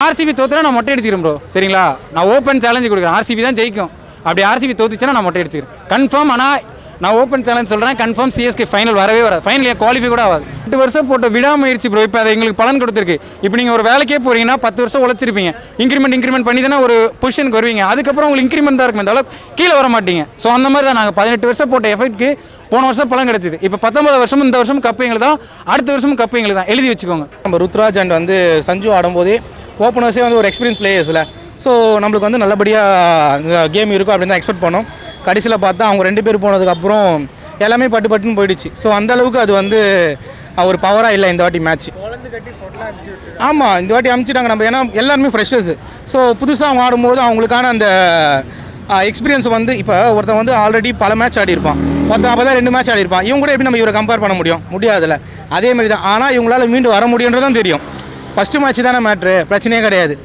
RCB தோத்துனா நான் மொட்டை அடிச்சிக்கிறேன் bro. சரிங்களா, நான் ஓப்பன் சேலஞ்சு கொடுக்குறேன். ஆர்சிபி தான் ஜெயிக்கும். அப்படி ஆர்சிபி தோத்துச்சுன்னா நான் மொட்டை அடிச்சிக்கிறேன் கன்ஃபார்ம். ஆனால் நான் ஓப்பன் சேலஞ்ச் சொல்கிறேன், கன்ஃபார்ம் சிஎஸ்கே ஃபைனல் வரவே வராது. ஃபைனல் குவாலிஃபை கூட ஆகாது. 8 வருஷம் போட்ட விடாமுயற்சி ப்ரோ இப்போ அதை எங்களுக்கு பலன் கொடுத்துருக்கு. இப்போ நீங்கள் ஒரு வேலைக்கே போகிறீங்கன்னா 10 வருஷம் உழைச்சிருப்பீங்க. இன்க்ரிமெண்ட் பண்ணி தானே ஒரு பொசிஷனுக்கு வருவீங்க. அதுக்கப்புறம் உங்களுக்கு இன்க்ரிமெண்ட் தான் இருக்கும், இருந்தாலும் கீழே வர மாட்டீங்க. ஸோ அந்த மாதிரி தான் நாங்கள் 18 வருஷம் போட்ட எஃபெக்ட்க்கு போன வருஷம் பலன் கிடச்சிது. இப்போ 19 வருஷமும் இந்த வருஷம் கப்பு எங்களுக்கு தான், அடுத்த வருஷமும் கப்பு எங்களுக்கு தான். எழுதி வச்சுக்கோங்க. நம்ம ருத்ராஜ் அண்ட் வந்து சஞ்சு ஆடும்போது ஓப்பனர்ஸே வந்து ஒரு எக்ஸ்பீரியன்ஸ் பிளேயர்ஸில். ஸோ நம்மளுக்கு வந்து நல்லபடியாக கேம் இருக்கும் அப்படின்னு தான் எக்ஸ்பெக்ட் பண்ணோம். கடைசியில் பார்த்தா அவங்க 2 பேர் போனதுக்கப்புறம் எல்லாமே பட்டுன்னு போயிடுச்சு. ஸோ அந்தளவுக்கு அது வந்து ஒரு பவராக இல்லை இந்த வாட்டி மேட்ச். ஆமாம், இந்த வாட்டி அமுச்சிட்டாங்க நம்ம. ஏன்னா எல்லாருமே ஃப்ரெஷர்ஸு. ஸோ புதுசாக அவங்க ஆடும்போது அவங்களுக்கான அந்த எக்ஸ்பீரியன்ஸ் வந்து இப்போ ஒருத்தன் வந்து ஆல்ரெடி பல மேட்ச் ஆடிருப்பான், ஒருத்தன் அப்போ தான் 2 மேட்ச் ஆடிருப்பான். இவங்க கூட எப்படி நம்ம இவரை கம்பேர் பண்ண முடியாதுல்ல. அதேமாதிரி தான். ஆனால் இவங்களால மீண்டும் வர முடியுன்றதான் தெரியும். ஃபஸ்ட்டு மேட்ச் தானே மேட்ரு, பிரச்சனையே கிடையாது.